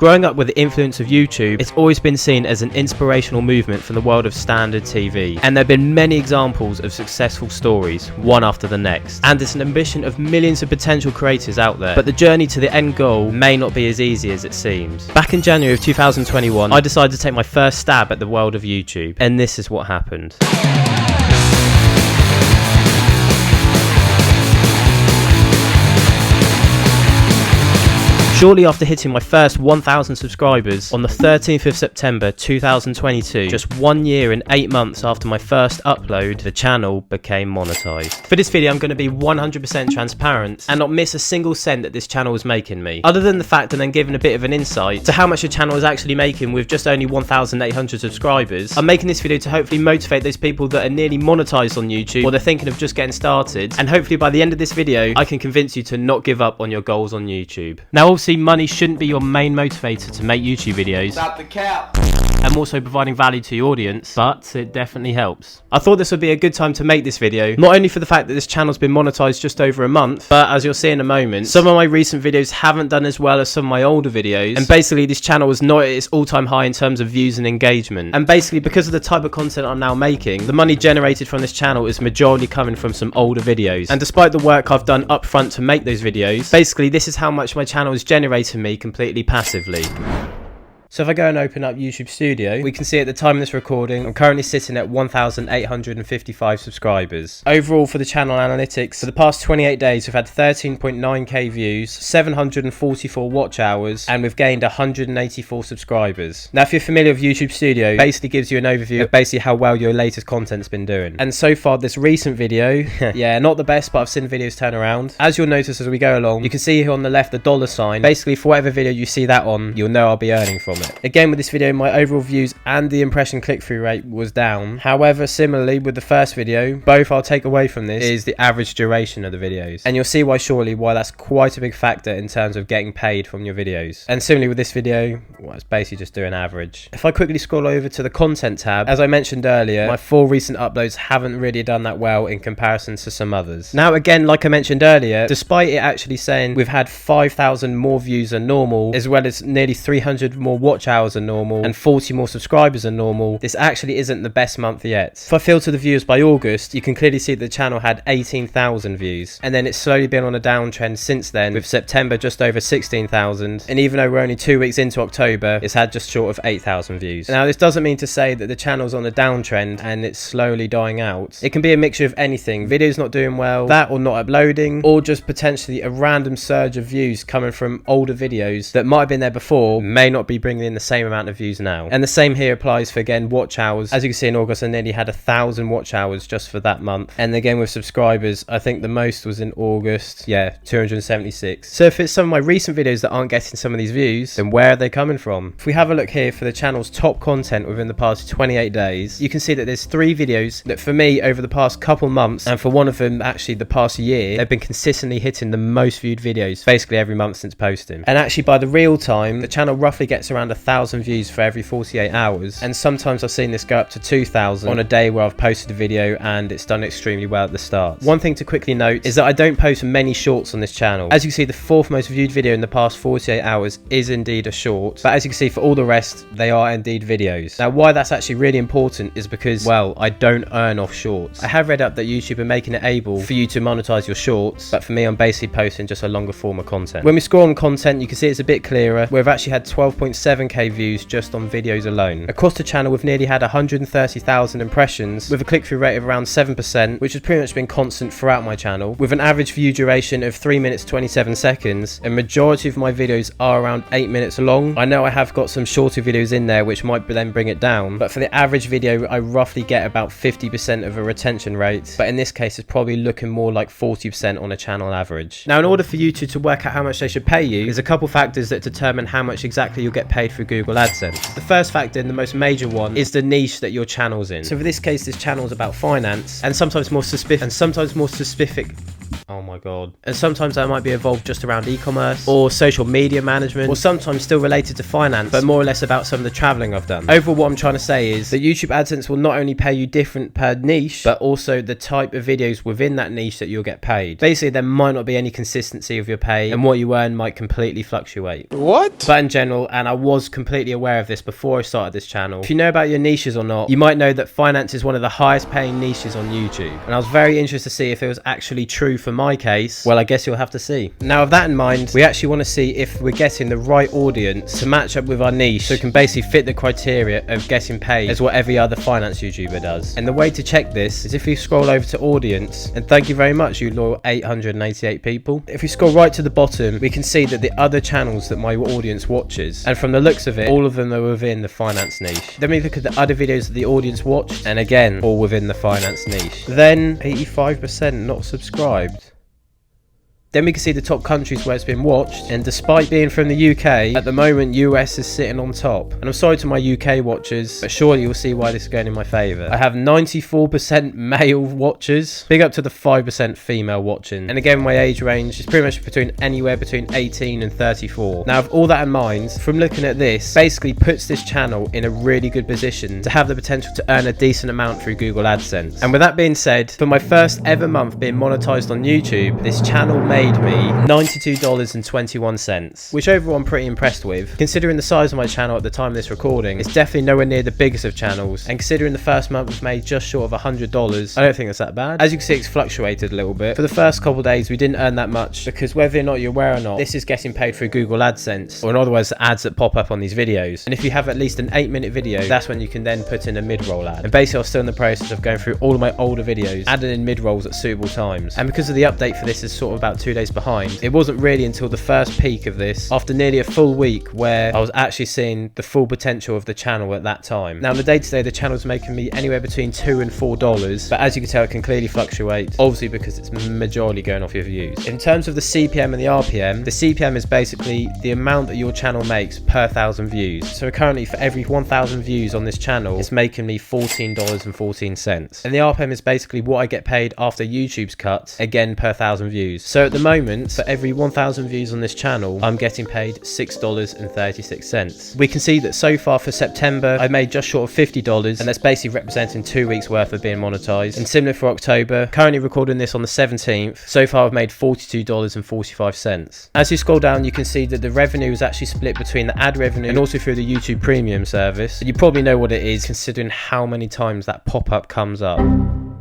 Growing up with the influence of YouTube, it's always been seen as an inspirational movement from the world of standard TV. And there have been many examples of successful stories, one after the next. And it's an ambition of millions of potential creators out there. But the journey to the end goal may not be as easy as it seems. Back in January of 2021, I decided to take my first stab at the world of YouTube. And this is what happened. Shortly after hitting my first 1,000 subscribers on the 13th of September 2022, just 1 year and 8 months after my first upload, the channel became monetized. For this video, I'm going to be 100% transparent and not miss a single cent that this channel was making me, other than the fact and then giving a bit of an insight to how much the channel is actually making with just only 1,800 subscribers. I'm making this video to hopefully motivate those people that are nearly monetized on YouTube or they're thinking of just getting started, and hopefully by the end of this video, I can convince you to not give up on your goals on YouTube. Now obviously money shouldn't be your main motivator to make YouTube videos. Stop the cap. I'm also providing value to your audience, but it definitely helps. I thought this would be a good time to make this video, not only for the fact that this channel's been monetized just over a month, but as you'll see in a moment, some of my recent videos haven't done as well as some of my older videos, and basically this channel was not at its all-time high in terms of views and engagement. And basically because of the type of content I'm now making, the money generated from this channel is majority coming from some older videos. And despite the work I've done up front to make those videos, basically this is how much my channel is generating me completely passively. So if I go and open up YouTube Studio, we can see at the time of this recording, I'm currently sitting at 1,855 subscribers. Overall for the channel analytics, for the past 28 days, we've had 13.9k views, 744 watch hours, and we've gained 184 subscribers. Now if you're familiar with YouTube Studio, it basically gives you an overview of basically how well your latest content's been doing. And so far this recent video, yeah, not the best, but I've seen videos turn around. As you'll notice as we go along, you can see here on the left the dollar sign. Basically for whatever video you see that on, you'll know I'll be earning from it. Again with this video, my overall views and the impression click-through rate was down. However, similarly with the first video, both I'll take away from this is the average duration of the videos. And you'll see why shortly why that's quite a big factor in terms of getting paid from your videos. And similarly with this video, well, it's basically just doing average. If I quickly scroll over to the content tab, as I mentioned earlier, my 4 recent uploads haven't really done that well in comparison to some others. Now again, like I mentioned earlier, despite it actually saying we've had 5,000 more views than normal, as well as nearly 300 more watch hours than normal and 40 more subscribers than normal, this actually isn't the best month yet. If I filter the views by August, you can clearly see that the channel had 18,000 views, and then it's slowly been on a downtrend since then, with September just over 16,000, and even though we're only 2 weeks into October, it's had just short of 8,000 views. Now this doesn't mean to say that the channel's on a downtrend and it's slowly dying out. It can be a mixture of anything, videos not doing well, that or not uploading, or just potentially a random surge of views coming from older videos that might have been there before, may not be bringing in the same amount of views now. And the same here applies for, again, watch hours. As you can see in August, I nearly had 1,000 watch hours just for that month. And again with subscribers, I think the most was in August, yeah, 276. So if it's some of my recent videos that aren't getting some of these views, then where are they coming from? If we have a look here for the channel's top content within the past 28 days, you can see that there's 3 videos that for me over the past couple months, and for one of them actually the past year, they've been consistently hitting the most viewed videos basically every month since posting. And actually by the real time, the channel roughly gets around 1,000 views for every 48 hours, and sometimes I've seen this go up to 2,000 on a day where I've posted a video and it's done extremely well at the start. One thing to quickly note is that I don't post many shorts on this channel. As you can see, the 4th most viewed video in the past 48 hours is indeed a short, but as you can see for all the rest, they are indeed videos. Now why that's actually really important is because, well, I don't earn off shorts. I have read up that YouTube are making it able for you to monetize your shorts, but for me I'm basically posting just a longer form of content. When we scroll on content, you can see it's a bit clearer. We've actually had 12.7k views just on videos alone. Across the channel we've nearly had 130,000 impressions with a click-through rate of around 7%, which has pretty much been constant throughout my channel, with an average view duration of 3 minutes 27 seconds, and majority of my videos are around 8 minutes long. I know I have got some shorter videos in there which might then bring it down, but for the average video I roughly get about 50% of a retention rate, but in this case it's probably looking more like 40% on a channel average. Now in order for YouTube to work out how much they should pay you, there's a couple factors that determine how much exactly you'll get paid through Google AdSense. The first factor and the most major one is the niche that your channel's in. So for this case, this channel's about finance and sometimes more specific Oh my god. And sometimes that might be evolved just around e-commerce or social media management, or sometimes still related to finance, but more or less about some of the traveling I've done. Overall, what I'm trying to say is that YouTube AdSense will not only pay you different per niche, but also the type of videos within that niche that you'll get paid. Basically, there might not be any consistency of your pay, and what you earn might completely fluctuate. What? But in general, and I was completely aware of this before I started this channel, if you know about your niches or not, you might know that finance is one of the highest paying niches on YouTube. And I was very interested to see if it was actually true for my case. Well, I guess you'll have to see. Now, with that in mind, we actually want to see if we're getting the right audience to match up with our niche, so it can basically fit the criteria of getting paid as what every other finance YouTuber does. And the way to check this is if you scroll over to audience, and thank you very much, you loyal 888 people. If we scroll right to the bottom, we can see that the other channels that my audience watches, and from the looks of it, all of them are within the finance niche. Then we look at the other videos that the audience watched, and again, all within the finance niche. Then 85% not subscribed. Then we can see the top countries where it's been watched, and despite being from the UK, at the moment US is sitting on top. And I'm sorry to my UK watchers, but surely you'll see why this is going in my favour. I have 94% male watchers, big up to the 5% female watching. And again, my age range is pretty much anywhere between 18 and 34. Now, with all that in mind, from looking at this, basically puts this channel in a really good position to have the potential to earn a decent amount through Google AdSense. And with that being said, for my first ever month being monetized on YouTube, this channel made me $92.21, which overall I'm pretty impressed with. Considering the size of my channel at the time of this recording, it's definitely nowhere near the biggest of channels, and considering the first month was made just short of $100, I don't think that's that bad. As you can see, it's fluctuated a little bit. For the first couple of days, we didn't earn that much, because whether or not you're aware or not, this is getting paid through Google AdSense, or in other words, the ads that pop up on these videos. And if you have at least an 8-minute video, that's when you can then put in a mid-roll ad. And basically, I was still in the process of going through all of my older videos, adding in mid-rolls at suitable times. And because of the update for this is sort of about 2 days behind, it wasn't really until the first peak of this, after nearly a full week, where I was actually seeing the full potential of the channel at that time. Now, on the day-to-day, the channel's making me anywhere between $2 and $4, but as you can tell, it can clearly fluctuate, obviously because it's majorly going off your views. In terms of the CPM and the RPM, the CPM is basically the amount that your channel makes per 1,000 views. So currently, for every 1,000 views on this channel, it's making me $14.14. And the RPM is basically what I get paid after YouTube's cut, again per 1,000 views. So at the moment, for every 1,000 views on this channel, I'm getting paid $6.36. We can see that so far for September, I made just short of $50, and that's basically representing 2 weeks worth of being monetized. And similar for October, currently recording this on the 17th, so far I've made $42.45. As you scroll down, you can see that the revenue is actually split between the ad revenue and also through the YouTube Premium service. You probably know what it is, considering how many times that pop-up comes up.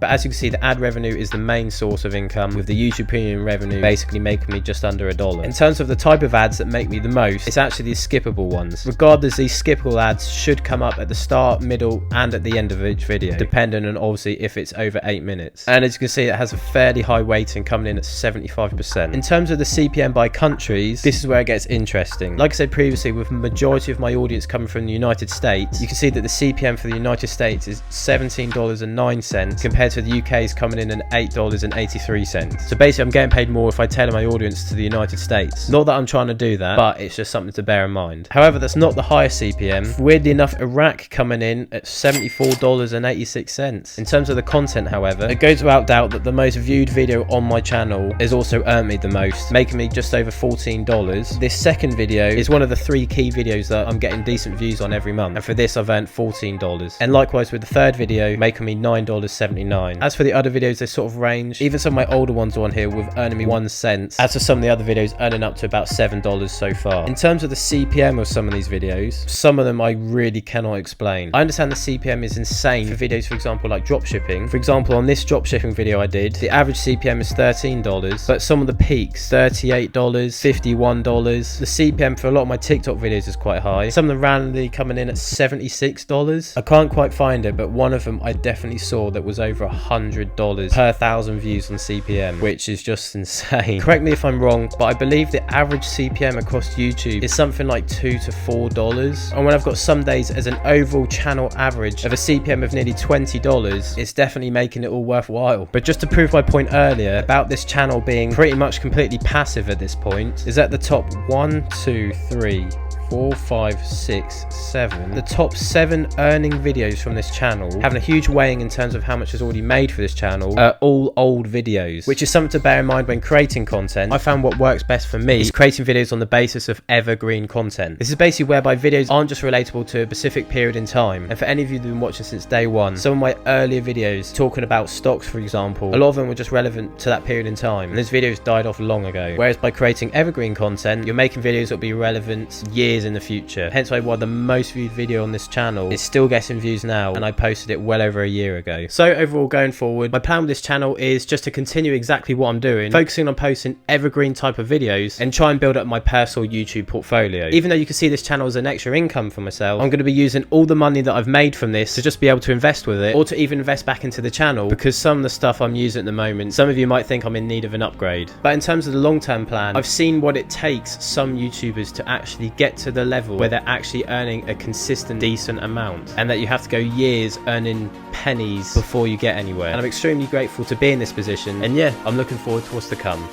But as you can see, the ad revenue is the main source of income, with the YouTube Premium revenue basically making me just under $1. In terms of the type of ads that make me the most, it's actually these skippable ones. Regardless, these skippable ads should come up at the start, middle, and at the end of each video, depending on obviously if it's over 8 minutes. And as you can see, it has a fairly high weighting, coming in at 75%. In terms of the CPM by countries, this is where it gets interesting. Like I said previously, with the majority of my audience coming from the United States, you can see that the CPM for the United States is $17.09 compared to the UK's coming in at $8.83. So basically, I'm getting paid more if I tailor my audience to the United States. Not that I'm trying to do that, but it's just something to bear in mind. However, that's not the highest CPM. Weirdly enough, Iraq coming in at $74.86. In terms of the content, however, it goes without doubt that the most viewed video on my channel has also earned me the most, making me just over $14. This second video is one of the 3 key videos that I'm getting decent views on every month, and for this I've earned $14. And likewise with the third video, making me $9.79. As for the other videos, they sort of range. Even some of my older ones are on here with earning me 1 cent, as for some of the other videos earning up to about $7 so far. In terms of the CPM of some of these videos, some of them I really cannot explain. I understand the CPM is insane for videos, for example, like dropshipping. For example, on this dropshipping video I did, the average CPM is $13, but some of the peaks, $38, $51. The CPM for a lot of my TikTok videos is quite high. Some of them randomly coming in at $76. I can't quite find it, but one of them I definitely saw that was over $100 per 1,000 views on CPM, which is just insane. Correct me if I'm wrong, but I believe the average CPM across YouTube is something like $2 to $4. And when I've got some days as an overall channel average of a CPM of nearly $20, it's definitely making it all worthwhile. But just to prove my point earlier about this channel being pretty much completely passive at this point, is at the top 1, 2, 3, 4, 5, 6, 7. The top 7 earning videos from this channel, having a huge weighing in terms of how much is already made for this channel, are all old videos, which is something to bear in mind when creating content. I found what works best for me is creating videos on the basis of evergreen content. This is basically whereby videos aren't just relatable to a specific period in time. And for any of you that have been watching since day one, some of my earlier videos talking about stocks, for example, a lot of them were just relevant to that period in time, and those videos died off long ago. Whereas by creating evergreen content, you're making videos that will be relevant years in the future. Hence why the most viewed video on this channel is still getting views now, and I posted it well over a year ago. So overall, going forward, my plan with this channel is just to continue exactly what I'm doing, focusing on posting evergreen type of videos and try and build up my personal YouTube portfolio. Even though you can see this channel as an extra income for myself, I'm going to be using all the money that I've made from this to just be able to invest with it, or to even invest back into the channel, because some of the stuff I'm using at the moment, some of you might think I'm in need of an upgrade. But in terms of the long-term plan, I've seen what it takes some YouTubers to actually get to the level where they're actually earning a consistent, decent amount, and that you have to go years earning pennies before you get anywhere. And I'm extremely grateful to be in this position, and yeah, I'm looking forward to what's to come.